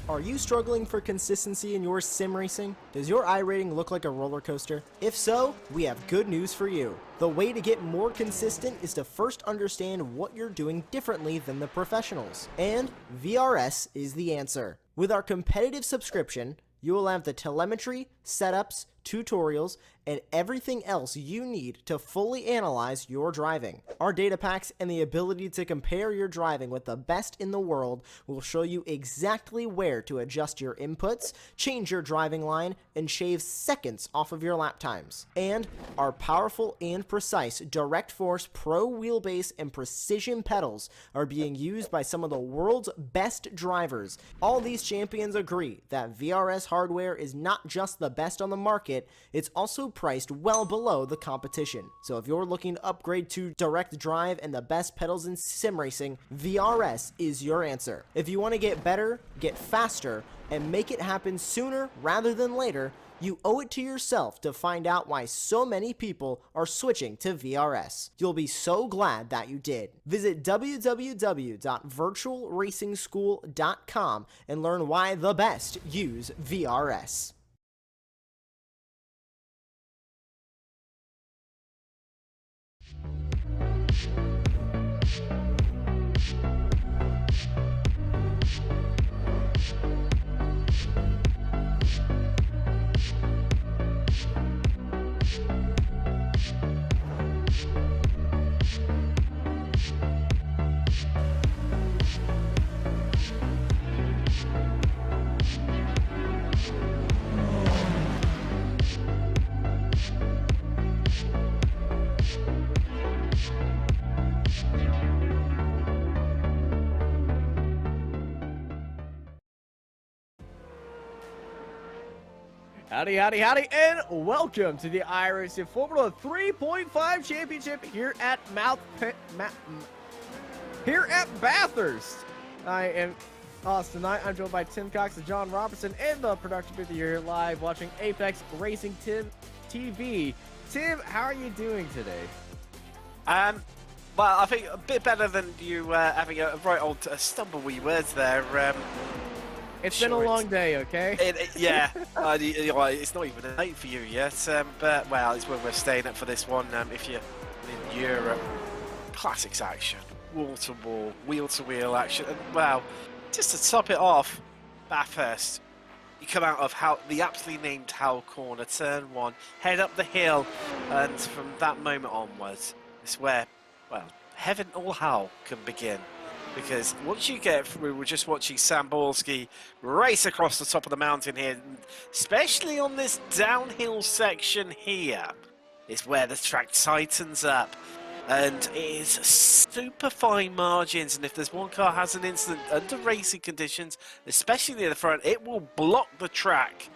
Are you struggling for consistency in your sim racing? Does your iRating look like a roller coaster? If so, we have good news for you. The way to get more consistent is to first understand what you're doing differently than the professionals. And VRS is the answer. With our competitive subscription, you will have the telemetry, setups, tutorials, and everything else you need to fully analyze your driving. Our data packs and the ability to compare your driving with the best in the world will show you exactly where to adjust your inputs, change your driving line, and shave seconds off of your lap times. And our powerful and precise Direct Force Pro wheelbase and precision pedals are being used by some of the world's best drivers. All these champions agree that VRS hardware is not just the best on the market, it's also priced well below the competition. So if you're looking to upgrade to direct drive and the best pedals in sim racing, VRS is your answer. If you want to get better, get faster, and make it happen sooner rather than later, you owe it to yourself to find out why so many people are switching to VRS. You'll be so glad that you did. Visit www.virtualracingschool.com and learn why the best use VRS. Howdy, howdy, howdy, and welcome to the iRacing Formula 3.5 Championship here at Bathurst. I am Austin Knight. I'm joined by Tim Cox and John Robertson and the production booth. You're here live watching Apex Racing TV. Tim, how are you doing today? Well, I think a bit better than you having a right old stumblewee words there. It's been a long day, okay? Yeah, it's not even late for you yet, but, well, it's where we're staying at for this one. If you're in Europe, classics action, wall-to-wall, wheel-to-wheel action, and, well, just to top it off, Bathurst, you come out of the aptly named Howell Corner, turn one, head up the hill, and from that moment onwards, it's where, well, heaven or hell can begin. Because once you get through, we're just watching Sam Borski race across the top of the mountain here, especially on this downhill section here, is where the track tightens up. And it is super fine margins, and if there's one car has an incident under racing conditions, especially near the front, it will block the track.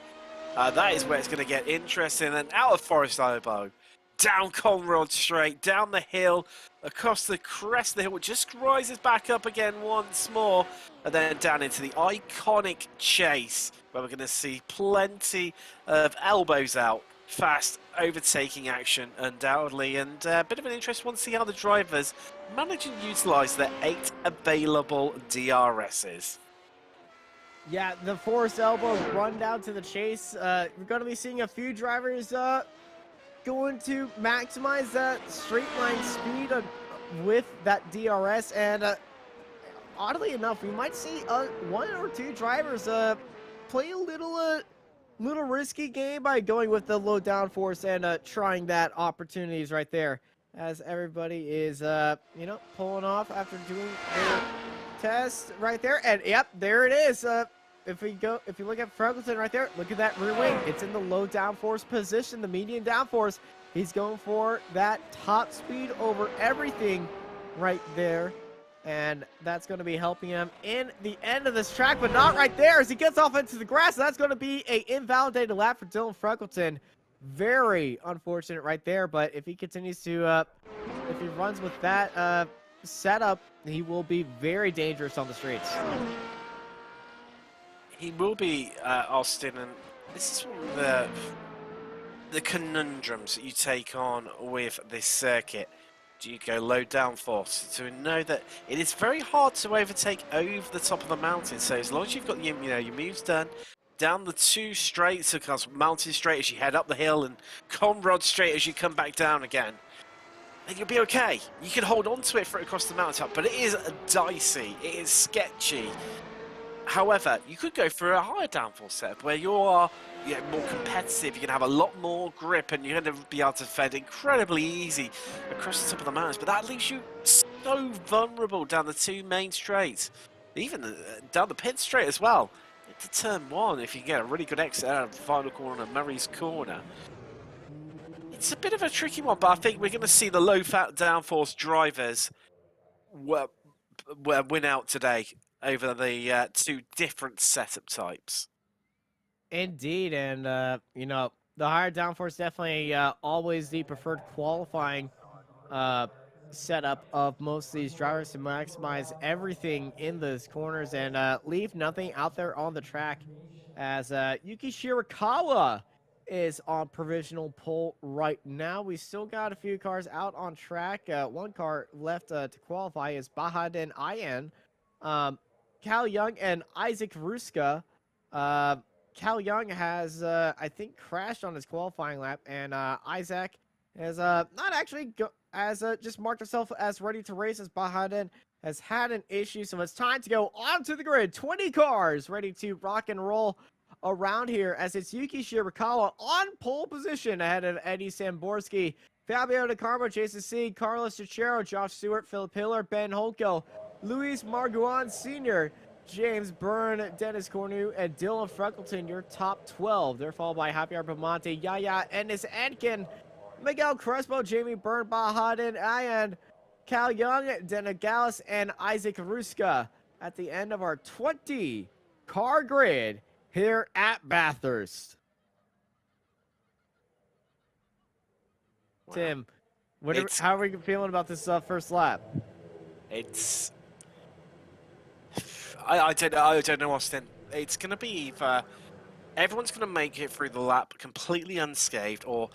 That is where it's going to get interesting. And out of Forest Elbow, down Conrod Straight, down the hill, across the crest of the hill, it just rises back up again once more, and then down into the iconic chase, where we're going to see plenty of elbows out, fast overtaking action, undoubtedly, and a bit of an interesting one to see how the drivers manage and utilise their 8 available DRSs. Yeah, the Forest Elbow run down to the chase. We're going to be seeing a few drivers going to maximize that straight line speed with that DRS, and oddly enough, we might see one or two drivers play a little risky game by going with the low downforce and trying that opportunities right there, as everybody is pulling off after doing their test right there. And yep, there it is. If you look at Freckleton right there, look at that rear wing. It's in the low downforce position, the medium downforce. He's going for that top speed over everything right there. And that's going to be helping him in the end of this track, but not right there as he gets off into the grass. That's going to be an invalidated lap for Dylan Freckleton. Very unfortunate right there, but if he continues to, if he runs with that setup, he will be very dangerous on the streets. He will be, Austin, and this is one of the conundrums that you take on with this circuit. Do you go low downforce? So we know that it is very hard to overtake over the top of the mountain. So as long as you've got your moves done, down the 2 straights, so kind of mountain straight as you head up the hill and Conrod straight as you come back down again, then you'll be okay. You can hold on to it for across the mountaintop, but it is dicey, it is sketchy. However, you could go for a higher downforce setup where you are more competitive, you can have a lot more grip and you're going to be able to fend incredibly easy across the top of the mountains, but that leaves you so vulnerable down the 2 main straights, even down the pit straight as well. Into turn 1, if you get a really good exit out of the final corner, Murray's corner. It's a bit of a tricky one, but I think we're going to see the low-fat downforce drivers win out today over the 2 different setup types. Indeed, and you know, the higher downforce definitely always the preferred qualifying setup of most of these drivers to maximize everything in those corners and leave nothing out there on the track. As Yuki Shirakawa is on provisional pole right now. We still got a few cars out on track. 1 car left to qualify is Bahaden Ayan, Cal Young, and Isaac Ruska. Cal Young has, I think, crashed on his qualifying lap, and Isaac has not actually just marked herself as ready to race, as Bahaden has had an issue. So it's time to go onto the grid. 20 cars ready to rock and roll around here, as it's Yuki Shirakawa on pole position ahead of Eddie Samborski, Fabio De Carmo, Jason Sieg, Carlos Cicero, Josh Stewart, Philip Hiller, Ben Holko, Luis Marguan Sr., James Byrne, Dennis Cornu, and Dylan Freckleton, your top 12. They're followed by Javier Belmonte, Yaya Ennis Edkin, Miguel Crespo, Jamie Byrne, Bahaden Ayan, Cal Young, Dana Gallus, and Isaac Ruska at the end of our 20-car grid here at Bathurst. Wow. Tim, how are we feeling about this first lap? It's... I don't know, Austin. It's going to be either everyone's going to make it through the lap completely unscathed, or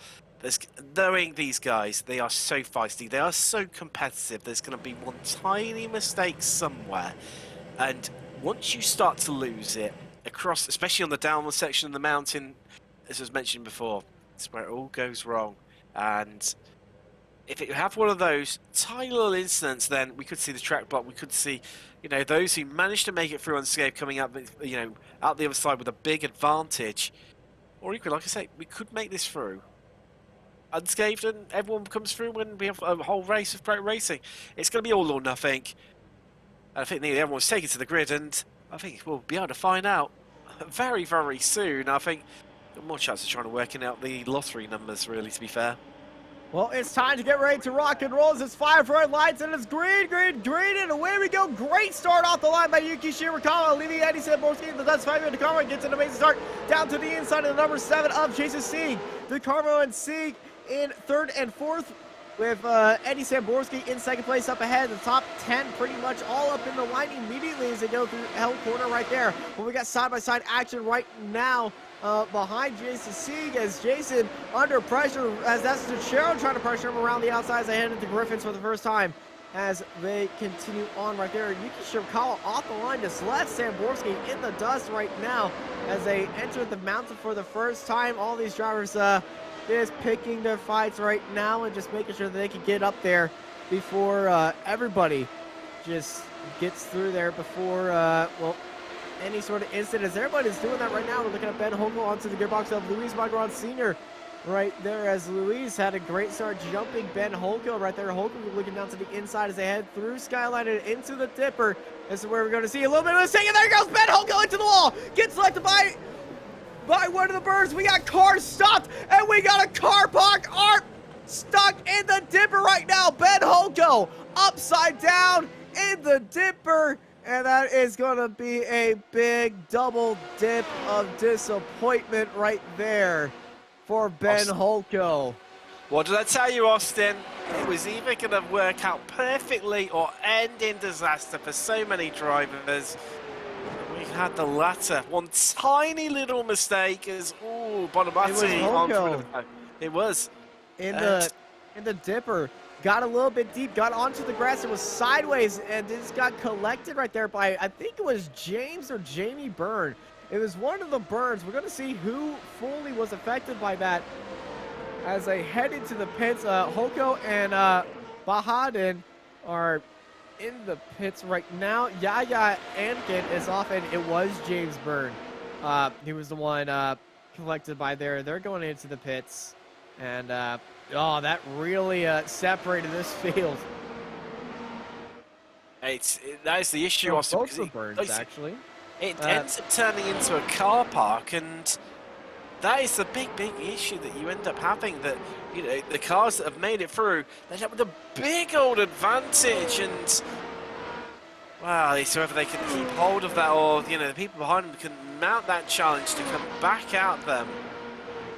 knowing these guys, they are so feisty, they are so competitive, there's going to be one tiny mistake somewhere. And once you start to lose it, across, especially on the downward section of the mountain, as was mentioned before, it's where it all goes wrong. And if you have one of those tiny little incidents, then we could see the track block. We could see, those who managed to make it through unscathed coming out, out the other side with a big advantage. Or equally, like I say, we could make this through unscathed, and everyone comes through when we have a whole race of great racing. It's going to be all or nothing. And I think nearly everyone's taken to the grid, and I think we'll be able to find out very, very soon. I think more chance of trying to work out the lottery numbers, really, to be fair. Well, it's time to get ready to rock and roll as it's 5 red lights and it's green, and away we go. Great start off the line by Yuki Shirakawa, leaving Eddie Samborski in the dust. Fabio De Carmo gets an amazing start down to the inside of the number 7 of Jason Sieg. De Carmo and Sieg in 3rd and 4th, with Eddie Samborski in 2nd place up ahead. The top 10 pretty much all up in the line immediately as they go through Hell Corner right there. Well, we got side-by-side action right now behind Jason Sieg, as Jason under pressure, as that's Cicero trying to pressure him around the outside as they head into Griffins for the first time as they continue on right there. Yuki Shirakawa off the line, just left Samborski in the dust right now as they enter the mountain for the first time. All these drivers just picking their fights right now and just making sure that they can get up there before everybody just gets through there before, well, any sort of incident. As everybody's doing that right now, we're looking at Ben Hogle onto the gearbox of Luis Magron Sr. right there, as Luis had a great start jumping Ben Hogle right there. Hogle looking down to the inside as they head through Skyline and into the Dipper. This is where we're going to see a little bit of a mistake, and there goes Ben Hogle into the wall. Gets selected by one of the birds. We got cars stopped, and we got a car park stuck in the Dipper right now. Ben Hogle upside down in the Dipper, and that is going to be a big double dip of disappointment right there for Ben Hogle. What did I tell you, Austin? It was either going to work out perfectly or end in disaster for so many drivers. We had the latter. One tiny little mistake is, Bonamati. It was It was. In the Dipper. got a little bit deep, got onto the grass, and was sideways, and just got collected right there by, I think it was James or Jamie Byrne. It was one of the Burns. We're going to see who fully was affected by that as they head into the pits. Hoko and Bahaden are in the pits right now. Yaya Ankin is off, and it was James Byrne. He was the one collected by there. They're going into the pits, and oh, that really separated this field. That is the issue, Austin. Both the Burns, actually. It ends up turning into a car park, and that is the big issue that you end up having. That, you know, the cars that have made it through, they end up with a big old advantage, and well, it's whether they can keep hold of that, or, you know, the people behind them can mount that challenge to come back at them.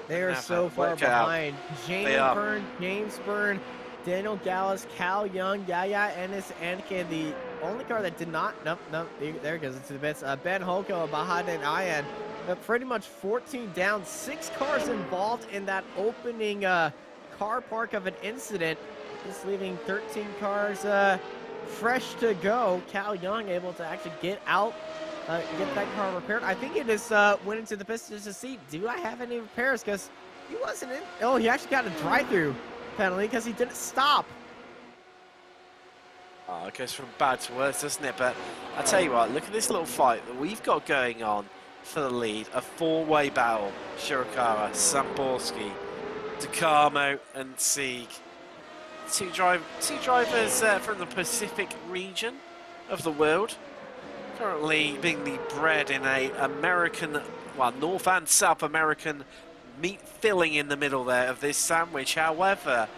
They are so far behind. James Byrne, Daniel Gallus, Cal Young, Yaya Ennis, Ankin. The only car that did not, nope, there it goes into the bits. Ben Hoko, Bahad, and Ayan. Pretty much 14 down, 6 cars involved in that opening car park of an incident. Just leaving 13 cars fresh to go. Cal Young able to actually get out, get that car repaired. I think it just went into the pits just to see, do I have any repairs? Because he wasn't in. Oh, he actually got a drive-through penalty because he didn't stop. Oh, it goes from bad to worse, doesn't it? But I tell you what, look at this little fight that we've got going on for the lead. A 4-way battle. Shirakawa, Samborski, DeCarmo, and Sieg. Two drivers from the Pacific region of the world. Currently being bred in a American, well, North and South American meat filling in the middle there of this sandwich. However,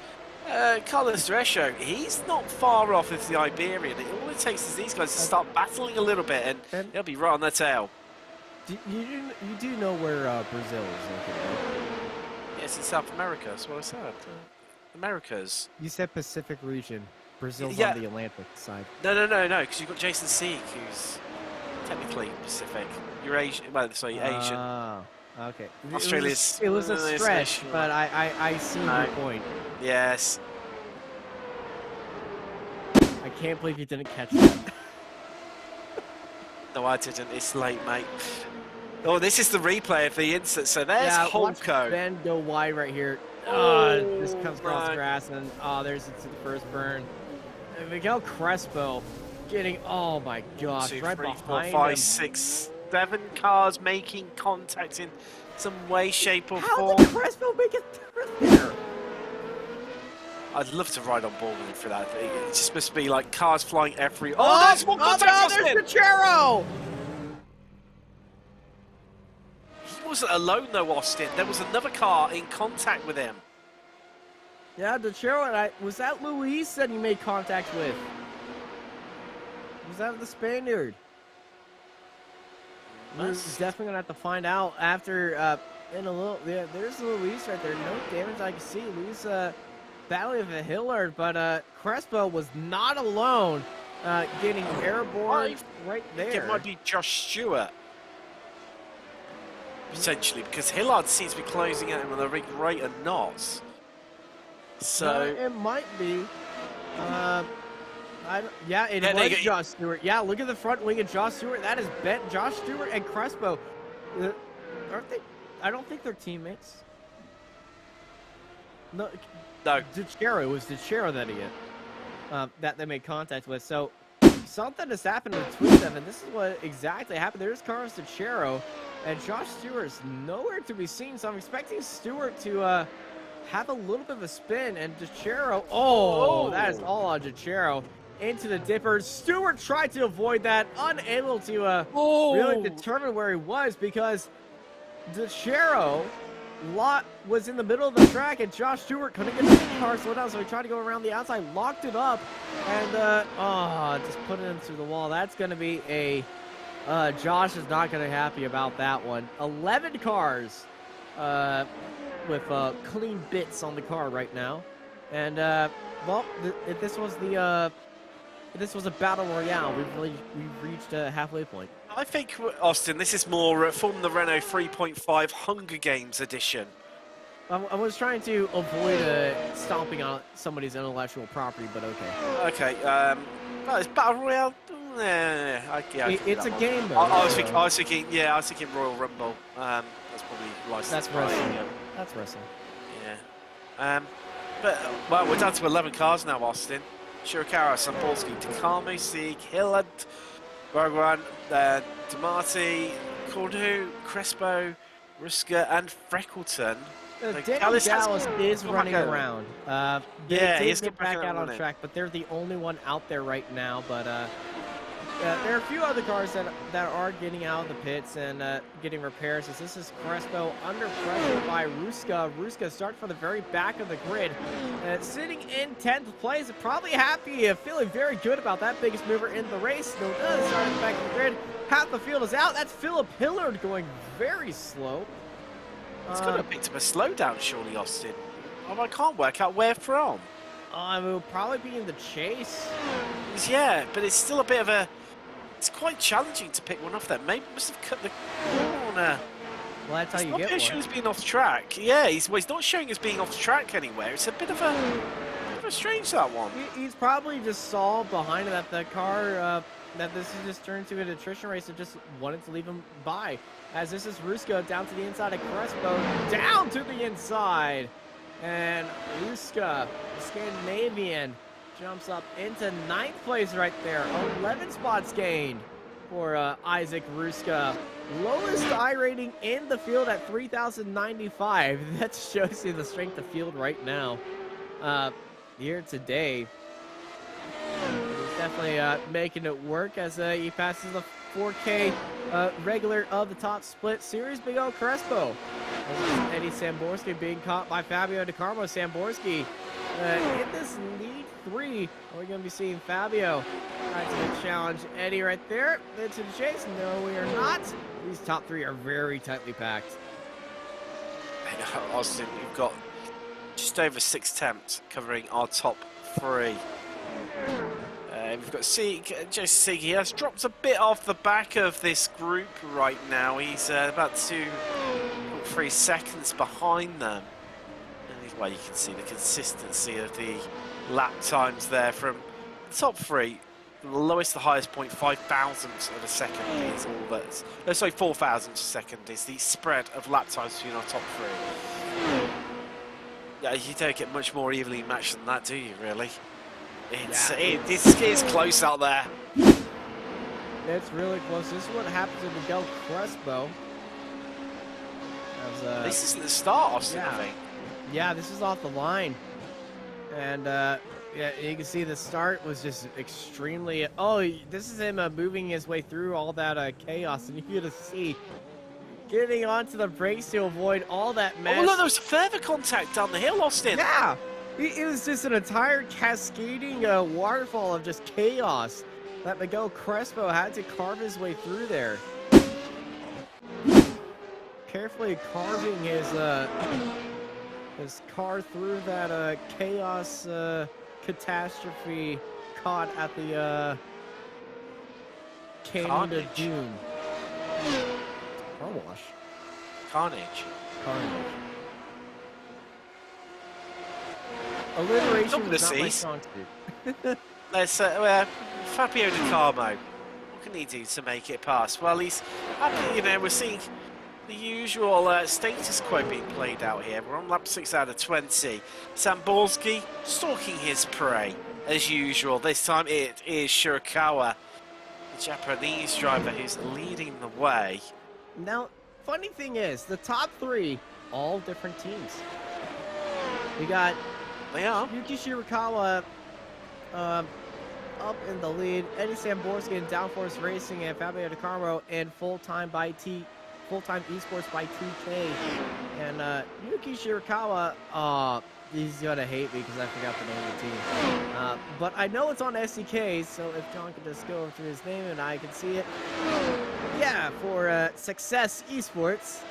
Carlos Dresho, he's not far off with the Iberian. All it takes is these guys to start battling a little bit, and they'll be right on their tail. You do know where Brazil is located? Yes, in South America. That's what I said. Americas. You said Pacific region. Brazil's on the Atlantic side. No, because you've got Jason Sieg, who's technically Pacific. You're Asian. Well, sorry, Asian. Oh, okay. Australia's. It was a stretch, but I see your point. Yes. I can't believe you didn't catch that. No, I didn't. It's late, mate. Oh, this is the replay of the instant. So there's Holco. Ben go wide right here. This comes across the grass, and there's the first burn. And Miguel Crespo getting, oh my gosh, 2, right 3, 4, behind 5, him. 6, 7 cars making contact in some way, shape, or How form. did Crespo make it through there? I'd love to ride on board with him for that. It's just supposed to be like cars flying every. Oh, there's one contact! No, there's Chero! He wasn't alone though, Austin. There was another car in contact with him. Yeah, DeChero, was that Luis that he made contact with? Was that the Spaniard? We're definitely gonna have to find out after in a little. Yeah, there's Luis right there. No damage I can see. Luis battling with a Hillard, but Crespo was not alone, getting airborne right there. It might be Josh Stewart. Potentially, because Hillard seems to be closing at him with a big rate of knots. So it might be. It was Josh Stewart. Yeah, look at the front wing of Josh Stewart. That is Josh Stewart and Crespo. Aren't they? I don't think they're teammates. No. DeChero, it was DeChero that he hit. That they made contact with. So something has happened between them, and this is what exactly happened. There's Carlos DeChero, and Josh Stewart's nowhere to be seen. So I'm expecting Stewart to have a little bit of a spin, and DeChero, that is all on DeChero. Into the dipper. Stewart tried to avoid that, unable to really determine where he was, because DeChero was in the middle of the track, and Josh Stewart couldn't get the car slowed down, so he tried to go around the outside, locked it up, and just put it into the wall. That's going to be a Josh is not going to be happy about that one. 11 cars with clean bits on the car right now, and well, if this was a battle royale, we've reached a halfway point. I think, Austin, this is more from the Renault 3.5 Hunger Games edition. I was trying to avoid stomping on somebody's intellectual property, but okay. Okay, well, it's Battle Royale. It's a game mode. I was thinking Royal Rumble. That's probably licensed. That's wrestling. That's wrestling. Yeah. But well, we're down to 11 cars now, Austin. Shirakawa, Sambolski, Takamo, Sieg, Hilland, Barguan, Damati, Cordu, Crespo, Ruska, and Freckleton. Dallas is running around. He's get back out on track, but they're the only one out there right now. But there are a few other cars that are getting out of the pits and getting repairs. As this is Crespo under pressure by Ruska. Ruska starts from the very back of the grid, sitting in 10th place. Probably happy, feeling very good about that biggest mover in the race. No, does start in the back of the grid. Half the field is out. That's Philip Hillard going very slow. It's got to have picked up a slowdown, surely, Austin. I can't work out where from. It will probably be in the chase. Yeah, but it's still a bit of a... It's quite challenging to pick one off there. Maybe must have cut the corner. Well, that's how you get one. He's not showing us being off track. Yeah, he's not showing us being off track anywhere. It's a bit of a strange, that one. He's probably just saw behind that the car... that this has just turned into an attrition race and just wanted to leave him by. As this is Ruska down to the inside of Crespo, down to the inside. And Ruska, the Scandinavian, jumps up into 9th place right there. 11 spots gained for Isaac Ruska. Lowest I rating in the field at 3,095. That shows you the strength of field right now. Here today. Definitely making it work as he passes the 4K regular of the top split series. Big O Crespo. Eddie Samborski being caught by Fabio DeCarmo. Samborski in this lead 3. We're going to be seeing Fabio try to challenge Eddie right there. Into the chase. No, we are not. These top 3 are very tightly packed. Austin, you've got just over 6 attempts covering our top 3. We've got Jose Sieg. He has dropped a bit off the back of this group right now. He's about 2.3 seconds behind them. And well, you can see the consistency of the lap times there from the top 3. From the lowest to the highest point, 5 thousandths of a second is all that's... No, sorry, 4 thousandths of a second is the spread of lap times between our top 3. Yeah, you don't get much more evenly matched than that, do you, really? It's close out there. It's really close. This is what happens to Miguel Crespo. This isn't the start, Austin, I think. Yeah, this is off the line. And yeah, you can see the start was just extremely... Oh, this is him moving his way through all that chaos. And you're going to see getting onto the brakes to avoid all that mess. Oh, look, there was further contact down the hill, Austin. Yeah. It was just an entire cascading waterfall of just chaos that Miguel Crespo had to carve his way through there. Carefully carving his car through that chaos catastrophe caught at the Canyon of Doom. Car wash. Carnage. Alliteration was not my strong suit. Let's Fabio DeCarmo. What can he do to make it pass? Well, he's happy, you know, we're seeing the usual status quo being played out here. We're on lap 6 out of 20. Samborski stalking his prey as usual. This time it is Shirakawa, the Japanese driver, who's leading the way. Now, funny thing is, the top 3, all different teams. We got... They are. Yuki Shirakawa up in the lead. Eddie Samborski in Downforce Racing and Fabio DeCarmo in full-time Esports by TK. And Yuki Shirakawa, he's gonna hate me because I forgot the name of the team. But I know it's on SDK, so if John could just go through his name and I can see it. Yeah, for Success Esports.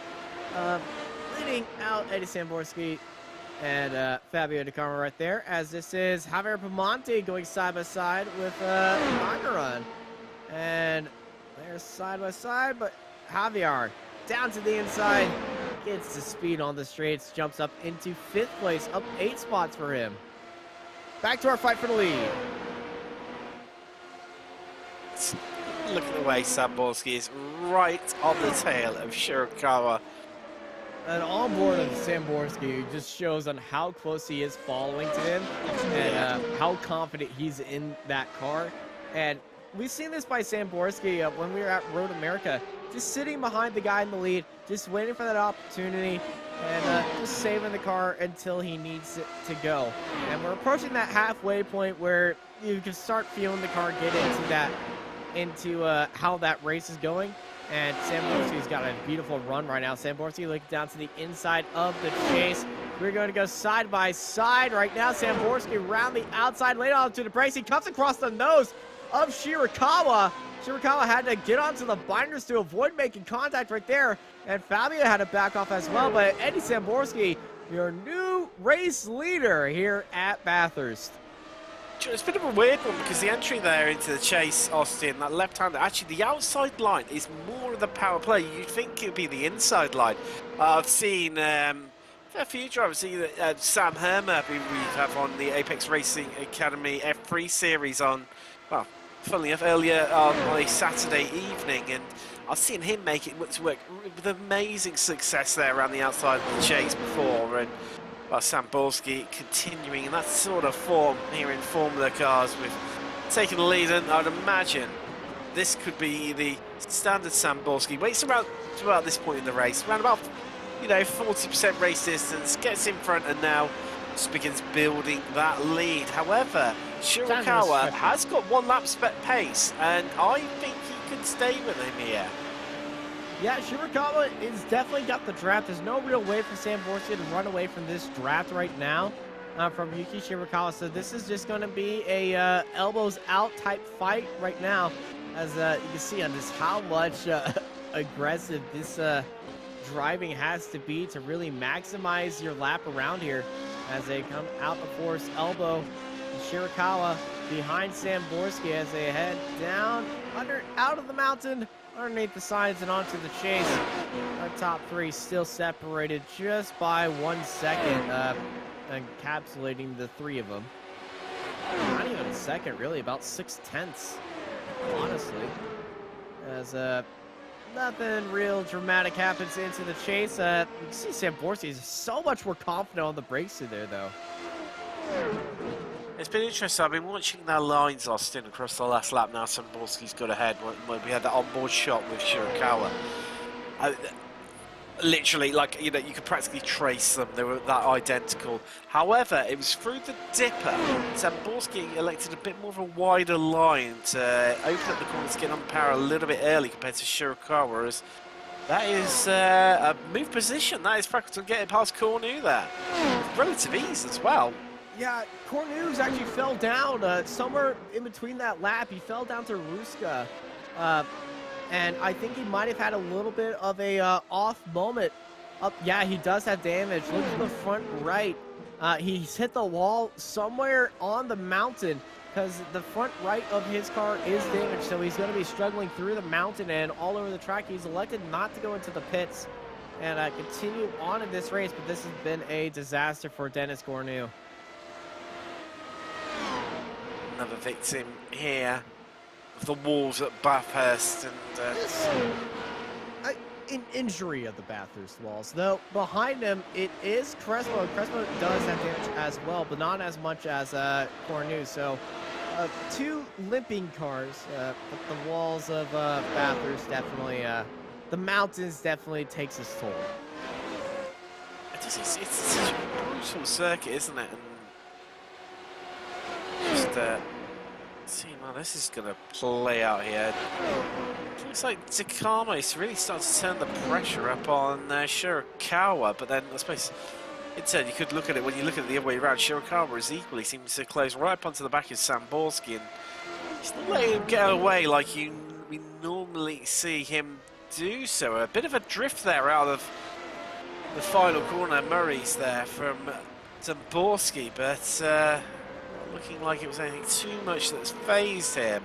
Leading out Eddie Samborski and Fabio DeCarmo right there, as this is Javier Pamonte going side by side with Macaron. And they're side by side, but Javier down to the inside, gets the speed on the straights, jumps up into 5th place, up 8 spots for him. Back to our fight for the lead. Look at the way Samborski is right on the tail of Shirakawa. And on board of Samborski just shows on how close he is following to him and how confident he's in that car. And we've seen this by Samborski when we were at Road America, just sitting behind the guy in the lead, just waiting for that opportunity and just saving the car until he needs it to go. And we're approaching that halfway point where you can start feeling the car get into how that race is going. And Samborski's got a beautiful run right now. Samborski looking down to the inside of the chase. We're going to go side by side right now. Samborski around the outside, laid onto the brakes. He comes across the nose of Shirakawa. Shirakawa had to get onto the binders to avoid making contact right there. And Fabio had to back off as well. But Eddie Samborski, your new race leader here at Bathurst. It's a bit of a weird one because the entry there into the chase, Austin, that left-hander, actually the outside line is more of the power play. You'd think it would be the inside line. I've seen a few drivers, Sam Hermer, who we have on the Apex Racing Academy F3 series on, well, funnily enough, earlier on a Saturday evening, and I've seen him make it to work with amazing success there around the outside of the chase before, and Samborski continuing in that sort of form here in Formula Cars with taking the lead, and I'd imagine this could be the standard Samborski. Waits around to about this point in the race, around about 40% race distance, gets in front and now just begins building that lead. However, Shirakawa has got 1 lap pace, and I think he could stay with him here. Yeah, Shirakawa is definitely got the draft. There's no real way for Samborski to run away from this draft right now from Yuki Shirakawa. So this is just going to be a elbows out type fight right now. As you can see on this, how much aggressive this driving has to be to really maximize your lap around here. As they come out the force elbow, Shirakawa behind Samborski as they head down out of the mountain, underneath the sides and onto the chase. Our top 3 still separated just by 1 second, encapsulating the 3 of them. Not even a second, really, about 6/10, honestly. As nothing real dramatic happens into the chase. You can see Samborski is so much more confident on the brakes in there, though. It's been interesting. I've been watching their lines, Austin, across the last lap now. Samborski's got ahead when we had that onboard shot with Shirakawa. Literally, like, you could practically trace them. They were that identical. However, it was through the dipper. Samborski elected a bit more of a wider line to open up the corner to get on power a little bit early compared to Shirakawa. Whereas that is a move position. That is practical getting past Cornu there. Relative ease as well. Yeah, Cornelius actually fell down somewhere in between that lap. He fell down to Ruska, and I think he might have had a little bit of a off moment. Yeah, he does have damage. Look at the front right. He's hit the wall somewhere on the mountain because the front right of his car is damaged, so he's going to be struggling through the mountain and all over the track. He's elected not to go into the pits and continue on in this race, but this has been a disaster for Dennis Cornu. Another victim here of the walls at Bathurst, and an injury of the Bathurst walls. Though behind him it is Crespo. Crespo does have damage as well, but not as much as Cornu. So 2 limping cars, but the walls of Bathurst definitely, the mountains definitely takes its toll. It's such a brutal circuit, isn't it? And just see, man, this is going to play out here. It looks like Takama is really starting to turn the pressure up on Shirakawa, but then I suppose in turn you could look at it when you look at it the other way around. Shirakawa is equally seems to close right up onto the back of Samborski, and he's not letting him get away like we normally see him do so. A bit of a drift there out of the final corner. Murray's there from Samborski, but looking like it was anything too much that's phased him.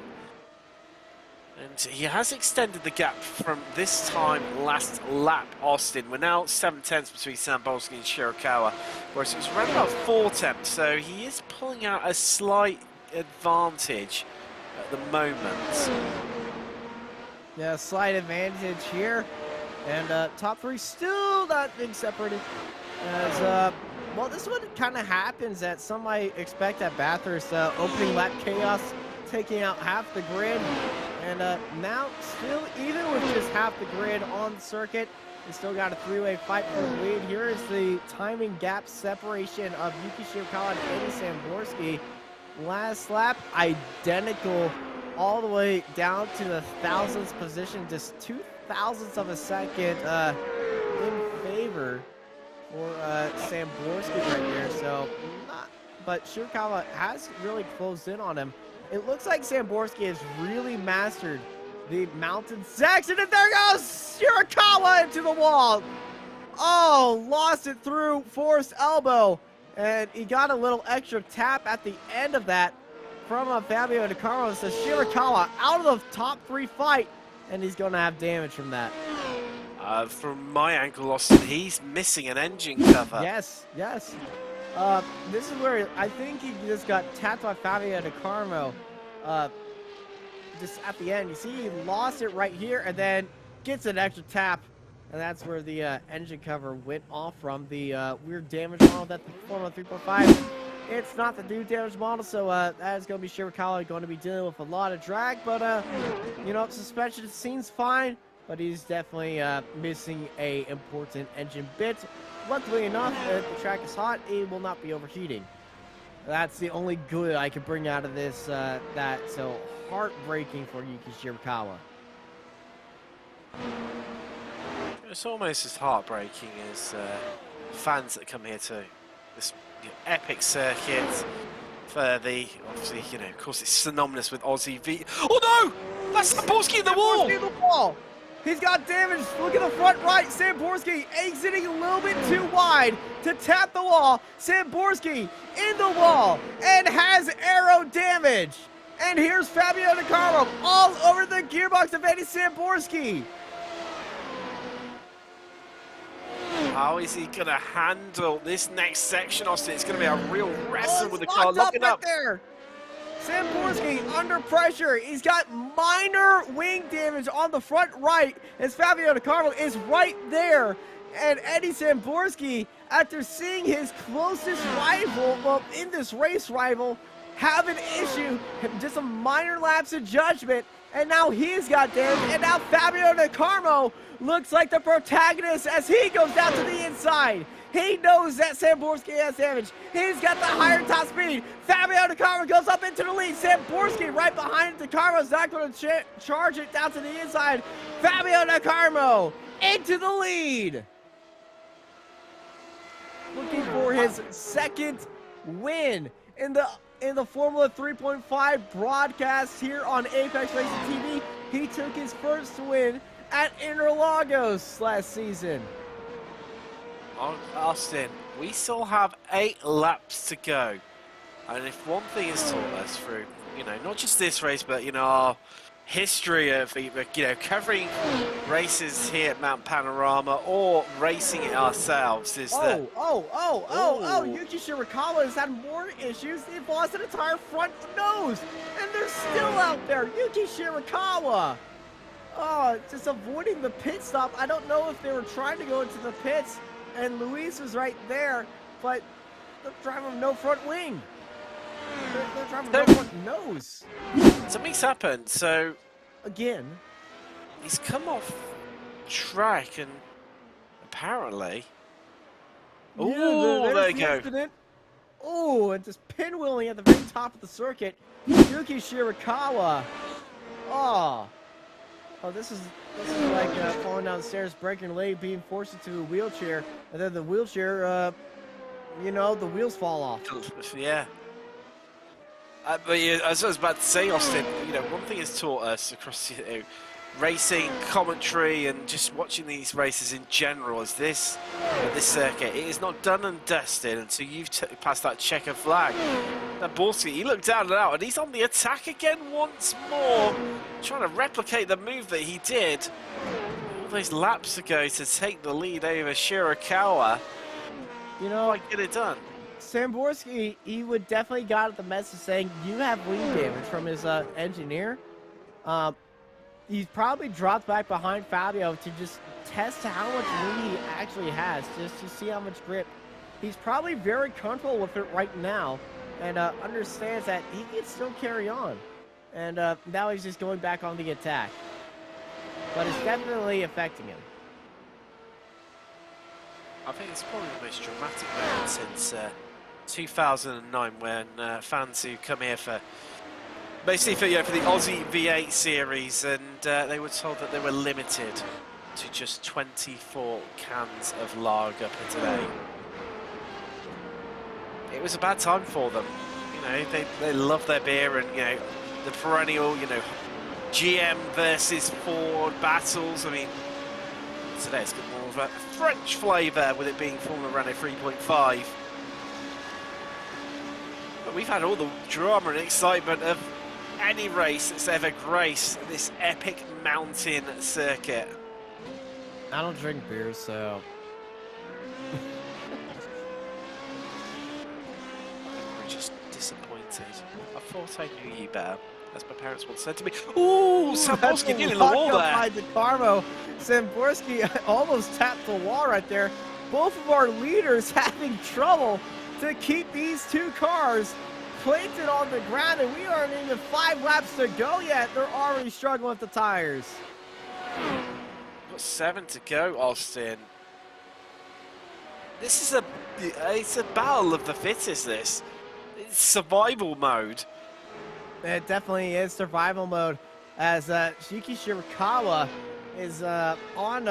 And he has extended the gap from this time last lap, Austin. We're now 7/10 between Sambolski and Shirakawa, whereas it was around about 4/10, so he is pulling out a slight advantage at the moment. Yeah, slight advantage here. And top three still not being separated. As, well, this one kind of happens that some might expect at Bathurst. Opening lap chaos, taking out half the grid. And now, still, even with just half the grid on the circuit, we still got a three-way fight for the lead. Here is the timing gap separation of Yuki Shirakawa and Eddie Samborski. Last lap, identical all the way down to the thousandth position, just 0.02 of a second in favor for Samborski right here. So, but Shirakawa has really closed in on him. It looks like Samborski has really mastered the mountain section, and there goes Shirakawa into the wall. Oh, lost it through forced elbow, and he got a little extra tap at the end of that from Fabio De Carlo. So Shirakawa out of the top three fight, and he's going to have damage from that. From my angle, Austin, he's missing an engine cover. Yes, yes. This is where I think he just got tapped by Fabio De Carlo. Just at the end, you see he lost it right here, and then gets an extra tap, and that's where the engine cover went off from. The weird damage model that the Formula 3.5. It's not the new damage model, so that is going to be Shirakawa going to be dealing with a lot of drag. But you know, suspension seems fine, but he's definitely missing a important engine bit. Luckily enough, if the track is hot, it will not be overheating. That's the only good I could bring out of this. So heartbreaking for Yuki Shirakawa. It's almost as heartbreaking as fans that come here to this epic circuit for the, obviously, you know, of course it's synonymous with Aussie V. Oh no! That's Samborski in the wall! In the wall! He's got damage. Look at the front right. Samborski exiting a little bit too wide to tap the wall. Samborski in the wall and has aero damage. And here's Fabio De Carlo all over the gearbox of Eddie Samborski. How is he going to handle this next section, Austin? It's going to be a real wrestle with the car. Locked Locking up up. right there. Samborski under pressure. He's got minor wing damage on the front right as Fabio De Carlo is right there. And Eddie Samborski, after seeing his closest rival, well, in this race rival, have an issue, just a minor lapse of judgment, and now he's got damage, and now Fabio De Carlo looks like the protagonist as he goes down to the inside. He knows that Samborski has damage. He's got the higher top speed. Fabio De Carlo goes up into the lead. Samborski right behind De Carlo's not going to charge it down to the inside. Fabio De Carlo into the lead. Looking for his second win in the Formula 3.5 broadcast here on Apex Racing TV. He took his first win at Interlagos last season. Austin, we still have 8 laps to go, and if one thing is taught us through, you know, not just this race, but, you know, our history of, you know, covering races here at Mount Panorama or racing it ourselves is that... Yuki Shirakawa has had more issues. They've lost an entire front nose, and they're still out there. Yuki Shirakawa. Oh, just avoiding the pit stop. I don't know if they were trying to go into the pits, and Luis was right there, but they're driving with no front wing. They're driving with no front nose. Something's happened, so... Again. He's come off track, and apparently... Oh, there you go. Oh, and just pinwheeling at the very top of the circuit. Yuki Shirakawa. Oh, this is like falling down the stairs, breaking your leg, being forced into a wheelchair, and then the wheelchair, you know, the wheels fall off. Yeah. But yeah, as I was about to say, Austin, you know, one thing has taught us across, you know, racing, commentary, and just watching these races in general is this circuit. It is not done and dusted until you've passed that checker flag. Borski, he looked down and out, and he's on the attack again once more, trying to replicate the move that he did all those laps ago to take the lead over Shirakawa. You know, Like, get it done. Samborski, he would definitely got the message saying you have lead damage from his engineer. He's probably dropped back behind Fabio to just test how much lead he actually has, just to see how much grip. He's probably very comfortable with it right now, and understands that he can still carry on. And now he's just going back on the attack. But it's definitely affecting him. I think it's probably the most dramatic moment since 2009, when fans who come here for basically for the Aussie V8 series, and they were told that they were limited to just 24 cans of lager per day. It was a bad time for them. You know, they love their beer, and you know, the perennial, you know, GM versus Ford battles. I mean, today it's got more of a French flavour with it being Formula Renault 3.5. But we've had all the drama and excitement of any race that's ever graced this epic mountain circuit. I don't drink beer, so... We're just disappointed. I thought I knew you better, as my parents once said to me. Ooh, Samborski getting in the wall there. By DeCarmo. Samborski almost tapped the wall right there. Both of our leaders having trouble to keep these two cars planted on the ground, and we aren't even 5 laps to go yet. They're already struggling with the tires. Got 7 to go, Austin. This is it's a battle of the fittest, this. It's survival mode. It definitely is survival mode, as Shiki Shirakawa is on,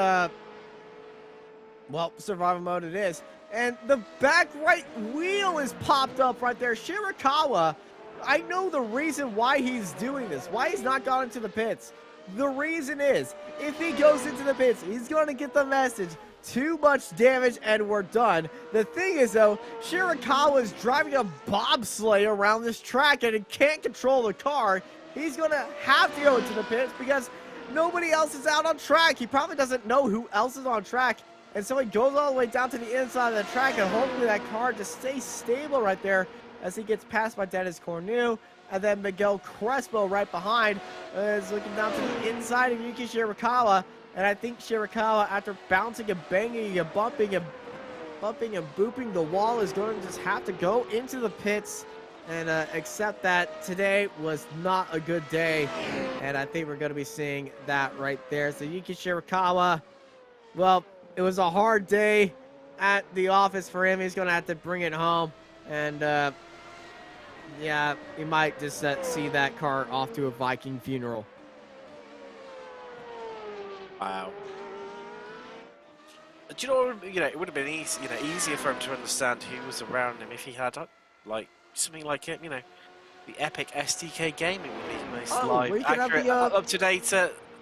well, survival mode it is. And the back right wheel is popped up right there. Shirakawa, I know the reason why he's doing this, why he's not gone into the pits. The reason is, if he goes into the pits, he's going to get the message, too much damage and we're done. The thing is though, Shirakawa is driving a bobsleigh around this track and he can't control the car. He's going to have to go into the pits because nobody else is out on track. He probably doesn't know who else is on track. And so he goes all the way down to the inside of the track, and hopefully that car just stays stable right there as he gets passed by Dennis Cornu. And then Miguel Crespo right behind is looking down to the inside of Yuki Shirakawa. And I think Shirakawa, after bouncing and banging and bumping and booping the wall, is going to just have to go into the pits and accept that today was not a good day. And I think we're going to be seeing that right there. So Yuki Shirakawa, well, it was a hard day at the office for him. He's going to have to bring it home. And, yeah, he might just see that car off to a Viking funeral. Wow. Do you know, it would have been easier for him to understand who was around him if he had, like, something like it, the epic SDK Gaming would be most live, accurate, up-to-date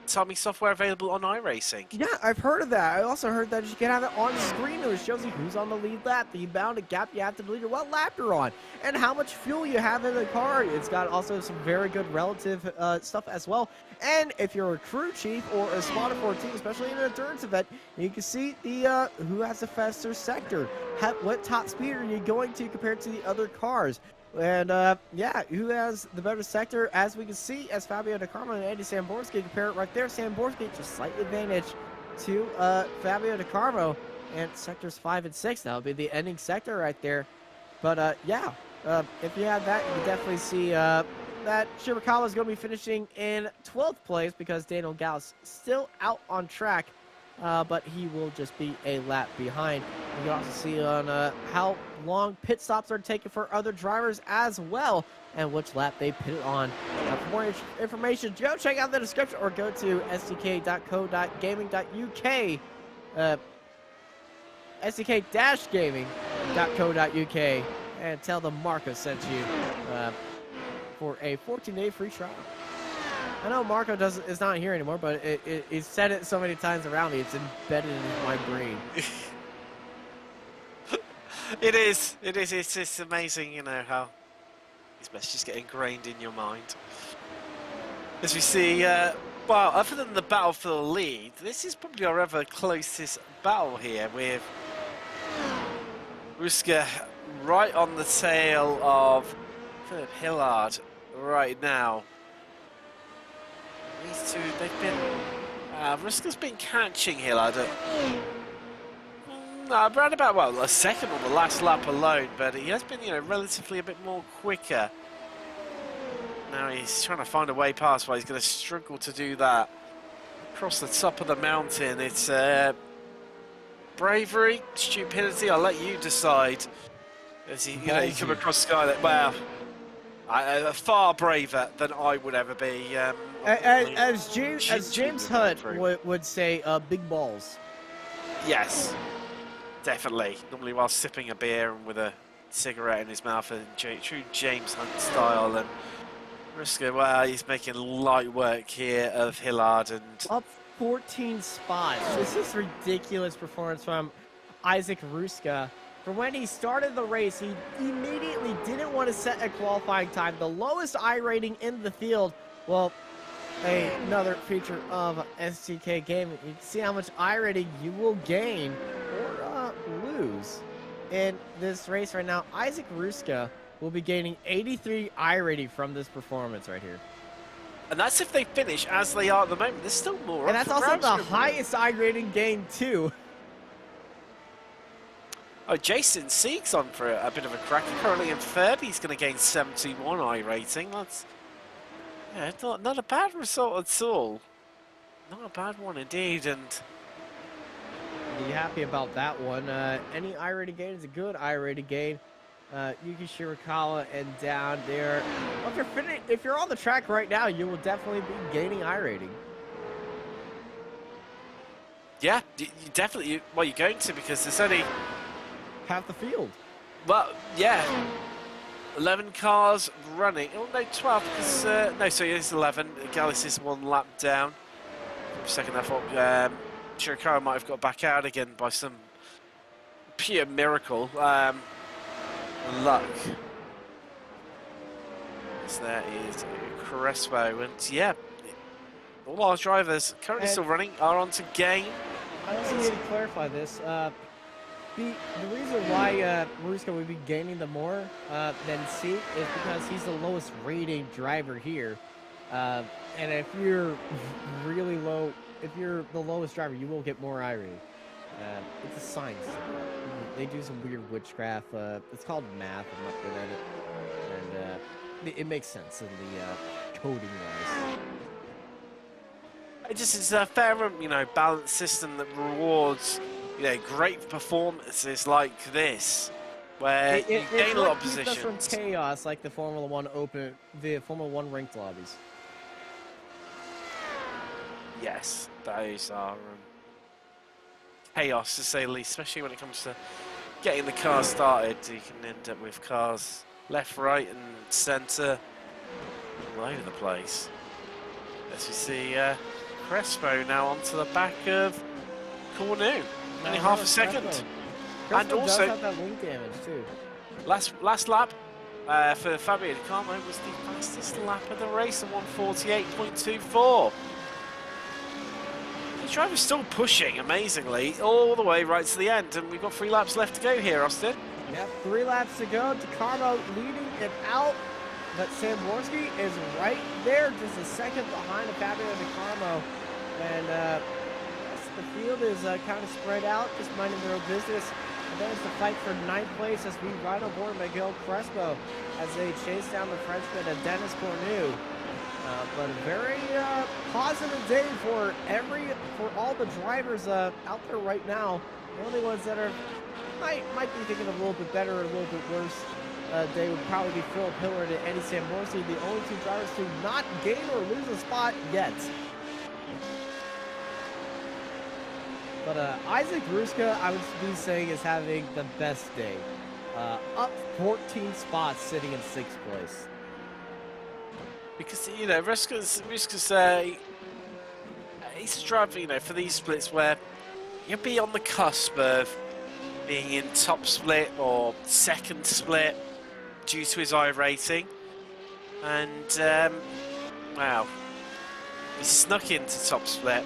timing software available on iRacing. Yeah, I've heard of that. I also heard that you can have it on screen. It shows you who's on the lead lap, the bounded gap you have to believe, what lap you're on, and how much fuel you have in the car. It's got also some very good relative stuff as well. And if you're a crew chief or a spotter for a team, especially in an endurance event, you can see the who has the faster sector, what top speed are you going to compared to the other cars. And, yeah, who has the better sector, as we can see, as Fabio DeCarmo and Andy Samborski compare it right there. Samborski just slight advantage to Fabio DeCarmo, and sectors 5 and 6. That would be the ending sector right there. But, yeah, if you have that, you can definitely see that Shirakawa is going to be finishing in 12th place because Daniel Gauss still out on track. But he will just be a lap behind. You can also see on how long pit stops are taken for other drivers as well, and which lap they pitted on. For more information, go check out the description or go to sdk.co.gaming.uk, sdk-gaming.co.uk, and tell them Marco sent you for a 14-day free trial. I know Marco is not here anymore, but he said it so many times around me, it's embedded in my brain. It is. It's just amazing, how These messages get ingrained in your mind. As we see, well, other than the battle for the lead, this is probably our ever closest battle here, with Ruska right on the tail of Philip Hillard right now. These two, they've been... Ruska's been catching Hillard at... around about, well, a second on the last lap alone, but he has been, you know, relatively a bit more quicker. Now he's trying to find a way past, but he's going to struggle to do that. Across the top of the mountain, it's bravery, stupidity, I'll let you decide. As you know, you come across Sky that, well, far braver than I would ever be. As James Hunt would say, big balls. Yes, definitely. Normally while sipping a beer and with a cigarette in his mouth, in true James Hunt style. And Ruska, well, he's making light work here of Hillard and up 14 spots. This is ridiculous performance from Isaac Ruska. For when he started the race, he immediately didn't want to set a qualifying time. The lowest I rating in the field. Well, another feature of SDK Gaming. You can see how much I rating you will gain or lose in this race right now. Isaac Ruska will be gaining 83 I rating from this performance right here. And that's if they finish as they are at the moment. There's still more. And that's also the highest I rating gain too. Oh, Jason Sieg's on for a bit of a cracker. Currently in third, he's going to gain 71 I rating. That's not a bad result at all. Not a bad one indeed. And be happy about that one. Any I rating gain is a good I rating gain. Yuki Shirakawa and down there. Well, if you're on the track right now, you will definitely be gaining I rating. Yeah, you definitely. Well, you're going to, because there's only half the field. Well, yeah. 11 cars running. Oh, no, 12. Because, no, so it's 11. Gallus is one lap down. For a second, I thought Shirakawa might have got back out again by some pure miracle. Luck. So there is Crespo. And, yeah, all our drivers currently still running are on to gain. I also need to clarify this. The reason why Ruska would be gaining the more than C is because he's the lowest rating driver here. And if you're really low, if you're the lowest driver, you will get more I rating. It's a science. They do some weird witchcraft. It's called math. I'm not good at it. And it makes sense in the coding wise. It just is a fair, balanced system that rewards, great performances like this, where you gain a lot of positions. From chaos, like the Formula One ranked lobbies. Yes, those are chaos to say the least, especially when it comes to getting the car started. You can end up with cars left, right, and centre all over the place. As we see Crespo now onto the back of Cornu. Only half a second. And also, does have that wing damage too. Last lap for Fabio Di Carmo was the fastest lap of the race at 1:48.24. The driver's still pushing amazingly all the way right to the end, and we've got 3 laps left to go here, Austin. Yep, 3 laps to go. Di Carmo leading it out, but Samborski is right there, just a second behind Fabio Di Carmo, and the field is kind of spread out, just minding their own business. And then it's the fight for 9th place as we ride on board Miguel Crespo as they chase down the Frenchman and Dennis Cornu. But a very positive day for all the drivers out there right now. The only ones that might be thinking a little bit better or a little bit worse day would probably be Philip Hillard and Eddie Samborsi, the only 2 drivers to not gain or lose a spot yet. But Isaac Ruska, I would be saying, is having the best day. Up 14 spots, sitting in 6th place. Because, Ruska's he's a driver, for these splits where you'll be on the cusp of being in top split or second split due to his I rating. And, wow. He snuck into top split.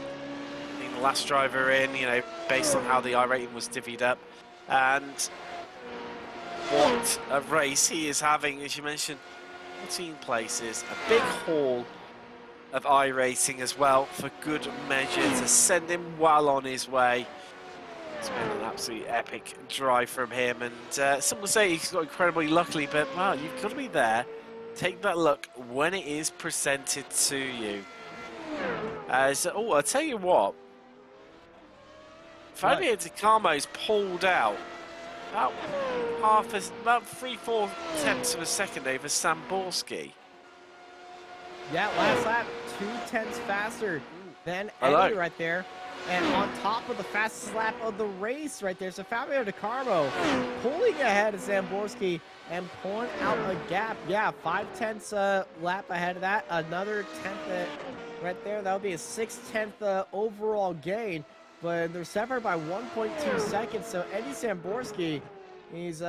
Being the last driver in, you know, based on how the iRating was divvied up. And what a race he is having, as you mentioned. 14 places, a big haul of iRacing as well for good measure to send him well on his way. It's been an absolutely epic drive from him, and some will say he's got incredibly lucky, but well, you've got to be there. Take that luck when it is presented to you. Oh, I'll tell you what. Fabio Di Carmo's pulled out about 3/4 tenths of a second over Samborski. Yeah, last lap, 2/10 faster than Eddie right there. And on top of the fastest lap of the race right there. So Fabio Di Carmo pulling ahead of Samborski and pulling out a gap. Yeah, 5/10 lap ahead of that. Another 10th right there. That would be a 6/10 overall gain. But they're separated by 1.2 seconds. So Eddie Samborski, he's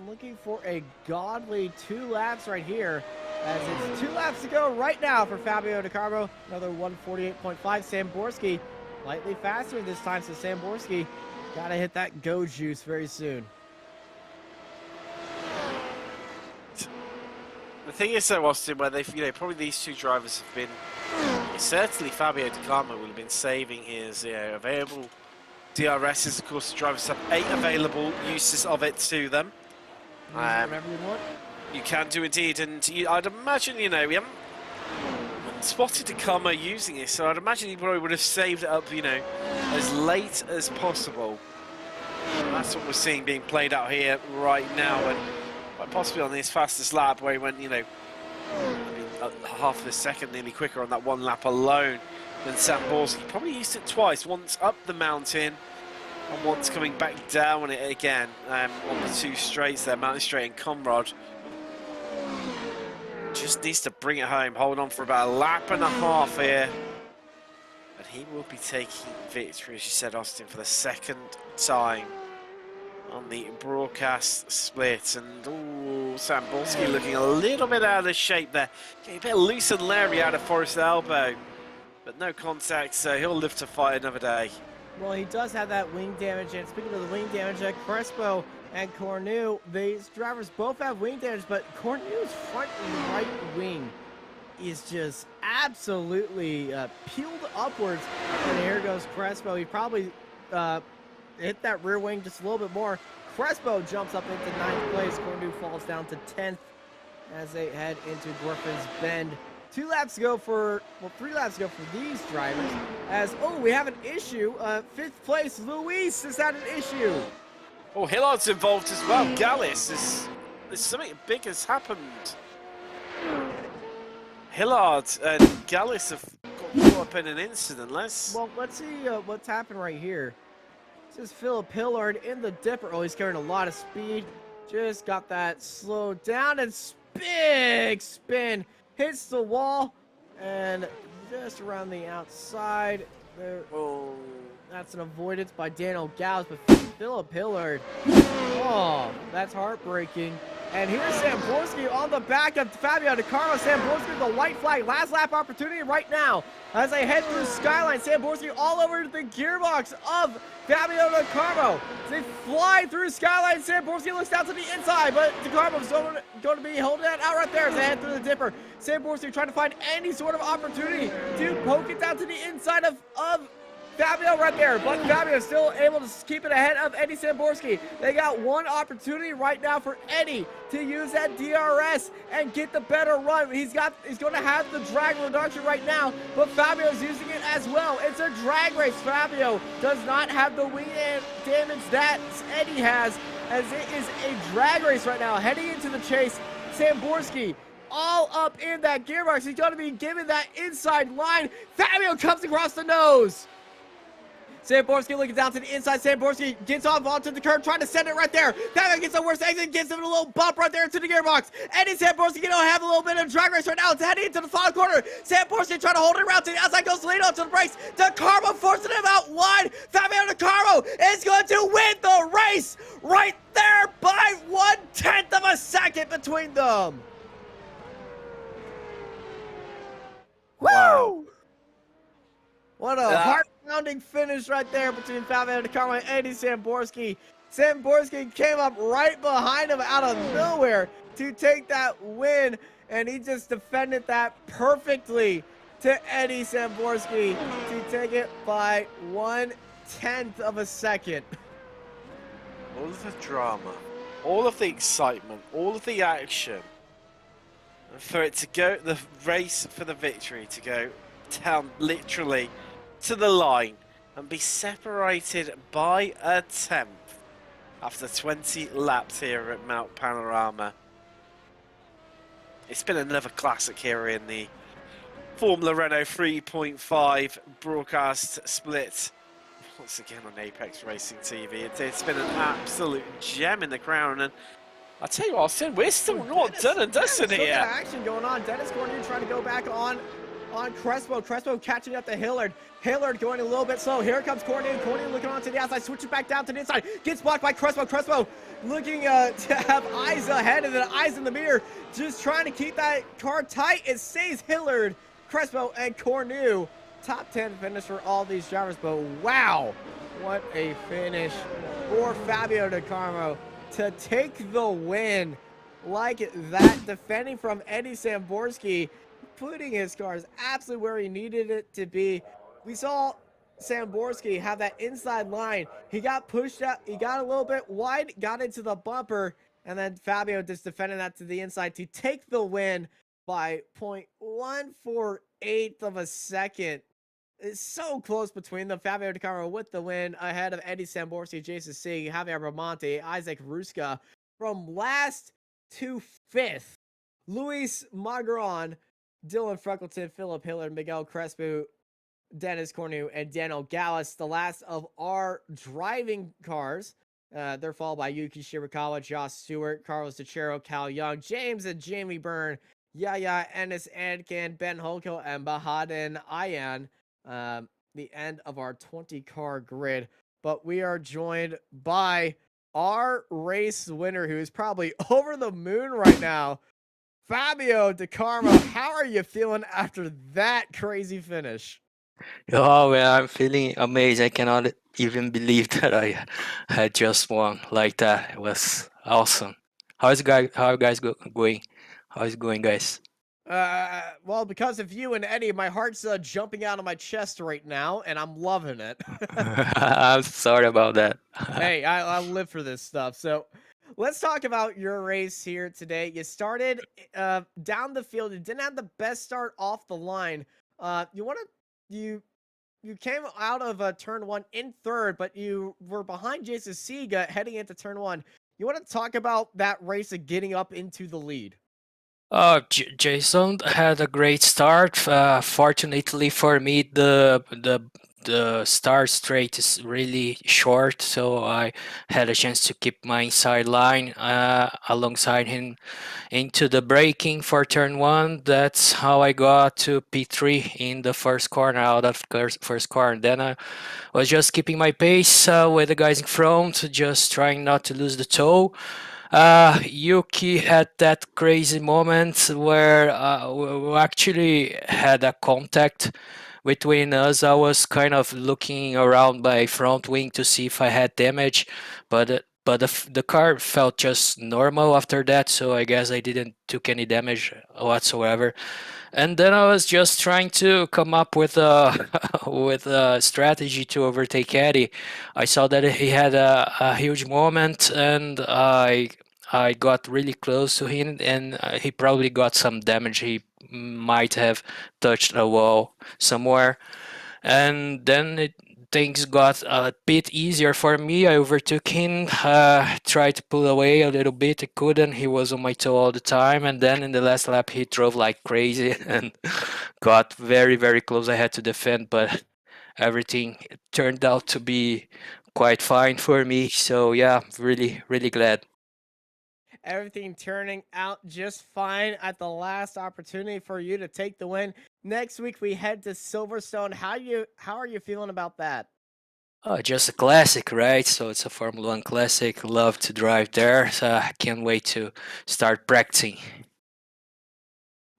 looking for a godly 2 laps right here. As it's 2 laps to go right now for Fabio Di Carmo. Another 1:48.5. Samborski slightly faster this time. So Samborski got to hit that go juice very soon. The thing is, though, Austin, where they've, you know, probably these two drivers have been, certainly Fabio Di Carmo will have been saving his available DRSs. Of course, the drivers have 8 available uses of it to them. Whatever you want. You can do indeed, and I'd imagine, you know, we haven't spotted Di Carmo using it, so I'd imagine he probably would have saved it up, you know, as late as possible. And that's what we're seeing being played out here right now, and quite possibly on his fastest lap, where he went, you know, half of a second nearly quicker on that 1 lap alone than Samborski. Probably used it twice, once up the mountain and once coming back down it again on the 2 straights there, Mountain Straight and Conrad. Just needs to bring it home, hold on for about a lap and a half here. And he will be taking victory, as you said, Austin, for the 2nd time on the broadcast split. And ooh, Samborski looking a little bit out of shape there. Getting a bit loose and leery out of Forest Elbow. But no contact, so he'll live to fight another day. Well, he does have that wing damage, and speaking of the wing damage, Crespo and Cornu, these drivers both have wing damage, but Cornu's front right wing is just absolutely peeled upwards. And here goes Crespo. He probably hit that rear wing just a little bit more. Crespo jumps up into 9th place. Cornu falls down to 10th as they head into Griffin's Bend. 2 laps to go for, well, 3 laps to go for these drivers. As, oh, we have an issue. 5th place, Luis has had an issue. Oh, Hillard's involved as well. Gallus there's something big has happened. Hillard and Gallus have got caught up in an incident. Let's see what's happened right here. This is Philip Hillard in the dipper. Oh, he's carrying a lot of speed. Just got that slowed down, and big spin. Hits the wall, and just around the outside there. Oh, that's an avoidance by Daniel Gauss, but Philip Hillard. Oh, that's heartbreaking. And here's Samborski on the back of Fabio Di Carmo. Samborski with the white flag. Last lap opportunity right now. As they head through Skyline, Samborski all over the gearbox of Fabio Di Carmo. They fly through Skyline. Samborski looks down to the inside, but Di Carmo's going to be holding that out right there as they head through the dipper. Samborski trying to find any sort of opportunity to poke it down to the inside of Fabio right there, but Fabio is still able to keep it ahead of Eddie Samborski. They got one opportunity right now for Eddie to use that DRS and get the better run. He's going to have the drag reduction right now, but Fabio's using it as well. It's a drag race. Fabio does not have the wing damage that Eddie has, as it is a drag race right now. Heading into the chase, Samborski all up in that gearbox. He's going to be given that inside line. Fabio comes across the nose. Samborski looking down to the inside. Samborski gets off onto the curb, trying to send it right there. Fabio gets the worst exit, gives him a little bump right there into the gearbox. Eddie Samborski going to have a little bit of drag race right now. It's heading into the final corner. Samborski trying to hold it around to the outside, goes lead onto the brakes. Di Carmo forcing him out wide. Fabio Di Carmo is going to win the race right there by 1/10 of a second between them. Wow. Woo! What a heart-pounding finish right there between Fabio DeCarlo and Eddie Samborski. Samborski came up right behind him out of nowhere to take that win, and he just defended that perfectly to Eddie Samborski to take it by 1/10 of a second. All of the drama, all of the excitement, all of the action, and for it to go, the race for the victory to go down literally to the line and be separated by a tenth after 20 laps here at Mount Panorama. It's been another classic here in the Formula Renault 3.5 broadcast split. Once again on Apex Racing TV. It's been an absolute gem in the crown, and I'll tell you what, Austin, we're still not done and dusted here. Action going on. Dennis Cornier trying to go back on Crespo. Crespo catching up to Hillard. Hillard going a little bit slow. Here comes Cornier. Cornier looking onto the outside, switching back down to the inside. Gets blocked by Crespo. Crespo looking to have eyes ahead and then eyes in the mirror. Just trying to keep that car tight. It stays Hillard, Crespo, and Cornu. Top 10 finish for all these drivers, but wow, what a finish for Fabio DeCarlo to take the win like that, defending from Eddie Samborski, putting his cars absolutely where he needed it to be. We saw Samborski have that inside line. He got pushed out, he got a little bit wide, got into the bumper, and then Fabio just defended that to the inside to take the win by 0.148 of a second. It's so close between them. Fabio DeCarlo with the win ahead of Eddie Samborski, Jason C, Javier Bramonte, Isaac Ruska. From last to fifth, Luis Magron, Dylan Freckleton, Philip Hillard, Miguel Crespo, Dennis Cornu, and Daniel Gallus, the last of our driving cars. They're followed by Yuki Shirakawa, Josh Stewart, Carlos DeChero, Cal Young, James and Jamie Byrne, Yaya Ennis Adkin, Ben Holko, and Bahaden Ayan. The end of our 20-car grid. But we are joined by our race winner, who is probably over the moon right now, Fabio DeCarlo. How are you feeling after that crazy finish? Oh, well, I'm feeling amazed. I cannot even believe that I had just won like that. It was awesome. How is you guys going? How is it going, guys? Well, because of you and Eddie, my heart's jumping out of my chest right now, and I'm loving it. I'm sorry about that. Hey, I live for this stuff. So let's talk about your race here today. You started down the field. You didn't have the best start off the line. You came out of turn one in third, but you were behind Jason Siga heading into turn one. You want to talk about that race of getting up into the lead? Jason had a great start. Fortunately for me, the start straight is really short, so I had a chance to keep my inside line alongside him into the braking for turn one. That's how I got to P3 in the first corner, out of first corner. Then I was just keeping my pace with the guys in front, just trying not to lose the toe. Yuki had that crazy moment where we actually had a contact between us. I was kind of looking around my front wing to see if I had damage, but the car felt just normal after that, so I guess I didn't took any damage whatsoever. And then I was just trying to come up with a with a strategy to overtake Eddie. I saw that he had a huge moment, and I got really close to him, and he probably got some damage. He might have touched a wall somewhere, and then things got a bit easier for me. I overtook him, tried to pull away a little bit. I couldn't. He was on my toe all the time. And then in the last lap, he drove like crazy and got very, very close. I had to defend, but everything turned out to be quite fine for me. So yeah, really, really glad. Everything turning out just fine at the last opportunity for you to take the win. Next week we head to Silverstone. How are you feeling about that? Just a classic, right? So it's a Formula One classic. Love to drive there. So I can't wait to start practicing.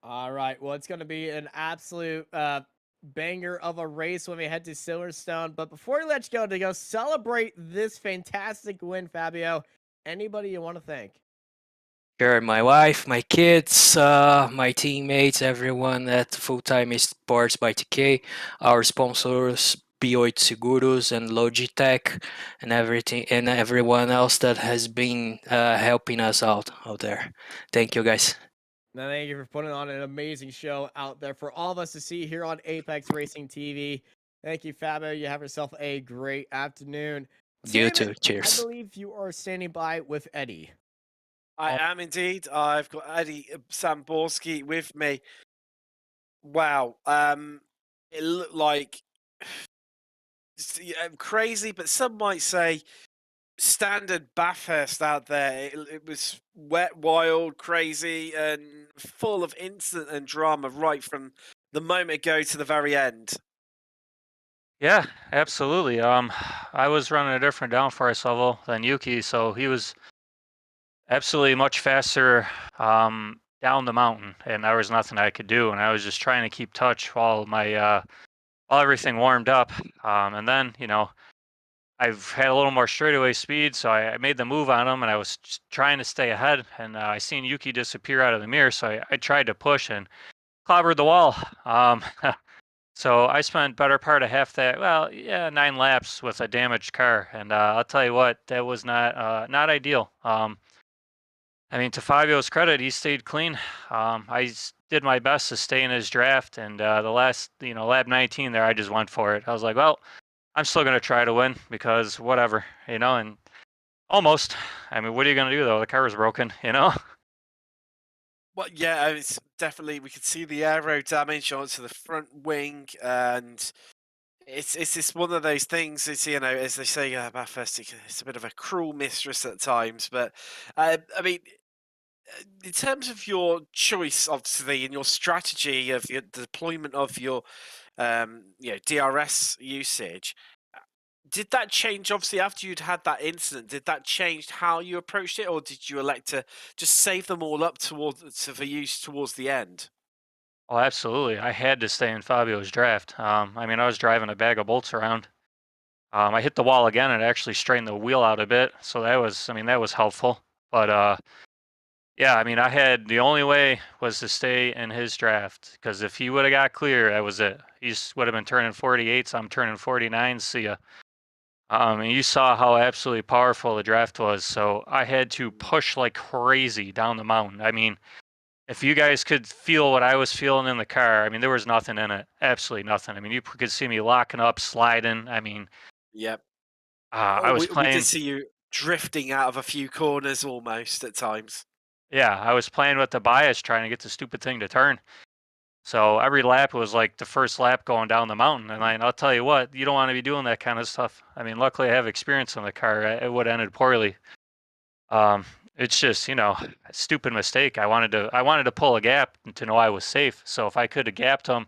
All right. Well, it's going to be an absolute banger of a race when we head to Silverstone. But before we let you go to go celebrate this fantastic win, Fabio, anybody you want to thank? Sure, my wife, my kids, my teammates, everyone at Full Time Esports by TK, our sponsors, B8 Seguros and Logitech, and everything, and everyone else that has been helping us out there. Thank you, guys. Now, thank you for putting on an amazing show out there for all of us to see here on Apex Racing TV. Thank you, Fabio. You have yourself a great afternoon. You Tim, too. I Cheers. believe you are standing by with Eddie. I am indeed. I've got Eddie Samborski with me. Wow. It looked like crazy, but some might say standard Bathurst out there. It was wet, wild, crazy, and full of incident and drama right from the moment go to the very end. Yeah, absolutely. I was running a different downforce level than Yuki, so he was absolutely much faster down the mountain, and there was nothing I could do. And I was just trying to keep touch while while everything warmed up. And then, I've had a little more straightaway speed, so I made the move on him, and I was just trying to stay ahead. And I seen Yuki disappear out of the mirror, so I tried to push and clobbered the wall. So I spent better part of half that, well, yeah, 9 laps with a damaged car, and I'll tell you what, that was not ideal. I mean, to Fabio's credit, he stayed clean. Did my best to stay in his draft, and the last, lap 19 there, I just went for it. I was like, well, I'm still gonna try to win because whatever, and almost. I mean, what are you gonna do though? The car was broken. Well, yeah, it's definitely we could see the aero damage onto the front wing, and it's just one of those things. It's as they say, Bathurst, it's a bit of a cruel mistress at times. But I mean, in terms of your choice, obviously, and your strategy of your deployment of your DRS usage, did that change? Obviously, after you'd had that incident, did that change how you approached it, or did you elect to just save them all up for use towards the end? Oh, absolutely. I had to stay in Fabio's draft. I mean, I was driving a bag of bolts around. I hit the wall again and actually straightened the wheel out a bit, so that was helpful. But yeah, I mean, the only way was to stay in his draft because if he would have got clear, that was it. He would have been turning 48s. I'm turning 49. See ya. And you saw how absolutely powerful the draft was. So I had to push like crazy down the mountain. I mean, if you guys could feel what I was feeling in the car, I mean, there was nothing in it. Absolutely nothing. I mean, you could see me locking up, sliding. I mean, Yep. I was We did playing. see you drifting out of a few corners almost at times. Yeah, I was playing with the bias, trying to get the stupid thing to turn. So every lap was like the first lap going down the mountain. And I'll tell you what, you don't want to be doing that kind of stuff. I mean, luckily I have experience in the car. It would have ended poorly. Um, it's just, a stupid mistake. I wanted to pull a gap to know I was safe. So if I could have gapped him,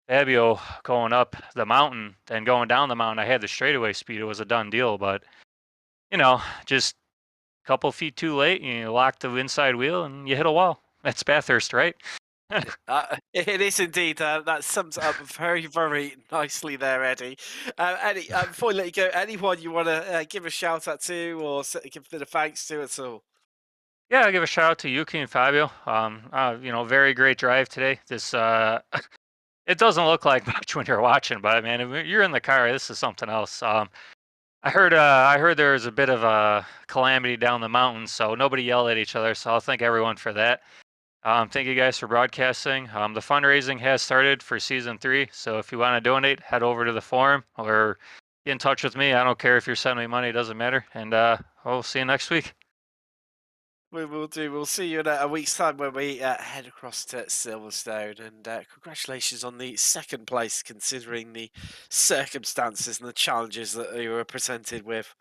Fabio going up the mountain, then going down the mountain, I had the straightaway speed. It was a done deal. But, just a couple feet too late, you lock the inside wheel and you hit a wall. That's Bathurst, right? It is indeed. That sums it up very, very nicely there, Eddie. Eddie, before we let you go, anyone you want to give a shout out to or give a bit of thanks to at all? Yeah, I'll give a shout out to Yuki and Fabio. Very great drive today. This it doesn't look like much when you're watching, but man, if you're in the car, this is something else. I heard there was a bit of a calamity down the mountain, so nobody yelled at each other. So I'll thank everyone for that. Thank you guys for broadcasting. The fundraising has started for season 3, so if you want to donate, head over to the forum or get in touch with me. I don't care if you're sending me money; it doesn't matter. And we'll see you next week. We will do. We'll see you in a week's time when we head across to Silverstone. And congratulations on the second place, considering the circumstances and the challenges that you were presented with.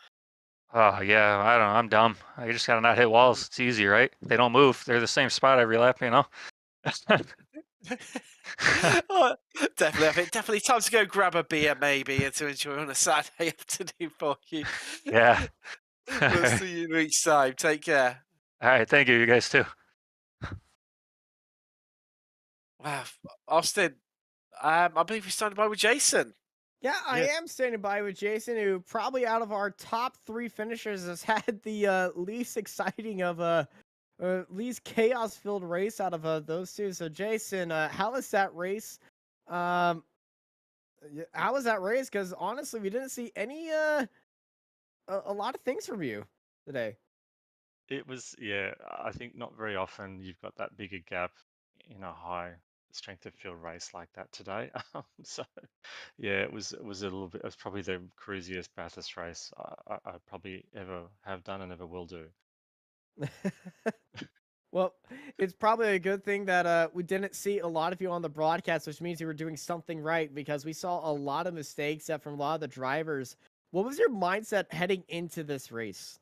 Oh yeah, I don't know. I'm dumb. I just gotta not hit walls. It's easy, right? They don't move. They're the same spot every lap. Oh, definitely, I think definitely time to go grab a beer, maybe, and to enjoy on a Saturday afternoon for you. Yeah. We'll see you next time. Take care. All right. Thank you. You guys too. Wow, Austin, I believe we started by with Jason. Yeah, I Yeah, am standing by with Jason, who probably out of our top 3 finishers has had the least exciting of least chaos-filled race out of those two. So, Jason, how was that race? Um, how was that race? Because honestly, we didn't see any a lot of things from you today. It was, yeah, I think not very often you've got that bigger gap in a high strength of field race like that today. So yeah, it was a little bit, it was probably the cruisiest Bathurst race I probably ever have done and ever will do. Well, it's probably a good thing that we didn't see a lot of you on the broadcast, which means you were doing something right because we saw a lot of mistakes from a lot of the drivers. What was your mindset heading into this race?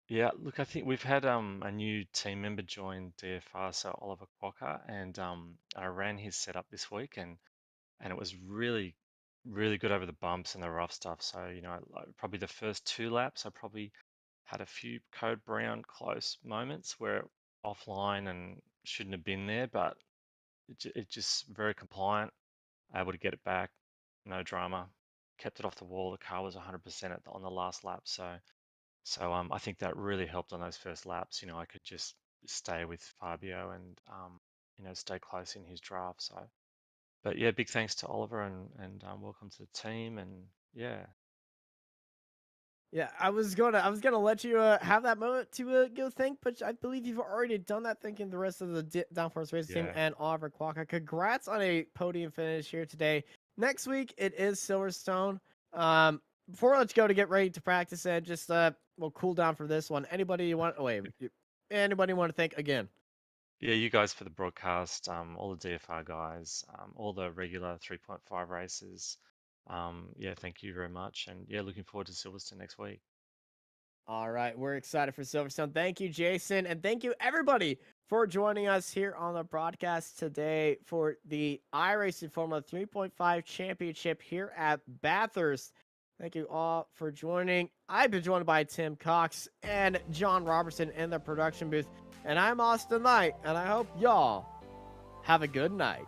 Yeah, look, I think we've had a new team member join DFR, so Oliver Quokka, and I ran his setup this week, and it was really, really good over the bumps and the rough stuff. So, like probably the first 2 laps, I probably had a few code brown close moments where offline and shouldn't have been there, but it just very compliant, able to get it back, no drama, kept it off the wall. The car was 100% on the last lap, so I think that really helped on those first laps. I could just stay with Fabio and stay close in his draft. So, but yeah, big thanks to Oliver and welcome to the team. And yeah, Yeah, I was gonna let you have that moment to go think, but I believe you've already done that thinking the rest of the Downforce Racing team yeah, and Oliver Quokka. Congrats on a podium finish here today. Next week it is Silverstone. Before I let you go to get ready to practice and just we'll cool down for this one. Anybody you want? Oh wait, anybody want to thank again? yeah. You guys for the broadcast, all the DFR guys, all the regular 3.5 races. Yeah, thank you very much. And yeah, looking forward to Silverstone next week. All right, we're excited for Silverstone. Thank you, Jason, and thank you everybody for joining us here on the broadcast today for the iRacing Formula 3.5 Championship here at Bathurst. Thank you all for joining. I've been joined by Tim Cox and John Robertson in the production booth, and I'm Austin Knight, and I hope y'all have a good night.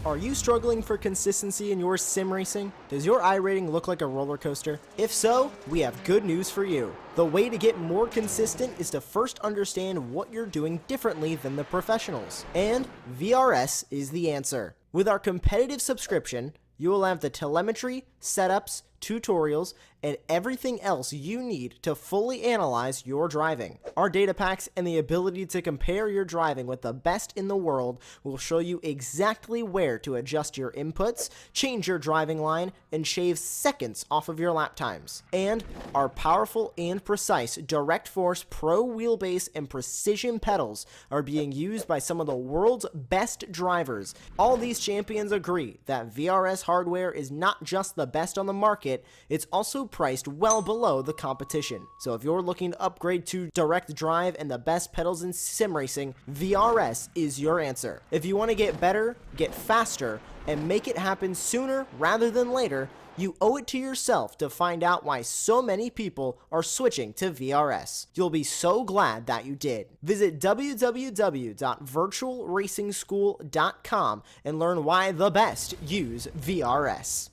Are you struggling for consistency in your sim racing? Does your iRating look like a roller coaster? If so, we have good news for you. The way to get more consistent is to first understand what you're doing differently than the professionals. And VRS is the answer. With our competitive subscription, you will have the telemetry, setups, tutorials, and everything else you need to fully analyze your driving. Our data packs and the ability to compare your driving with the best in the world will show you exactly where to adjust your inputs, change your driving line, and shave seconds off of your lap times. And our powerful and precise Direct Force Pro wheelbase and precision pedals are being used by some of the world's best drivers. All these champions agree that VRS hardware is not just the best on the market, it's also priced well below the competition. So if you're looking to upgrade to direct drive and the best pedals in sim racing, VRS is your answer. If you want to get better, get faster, and make it happen sooner rather than later, you owe it to yourself to find out why so many people are switching to VRS. You'll be so glad that you did. Visit www.virtualracingschool.com and learn why the best use VRS.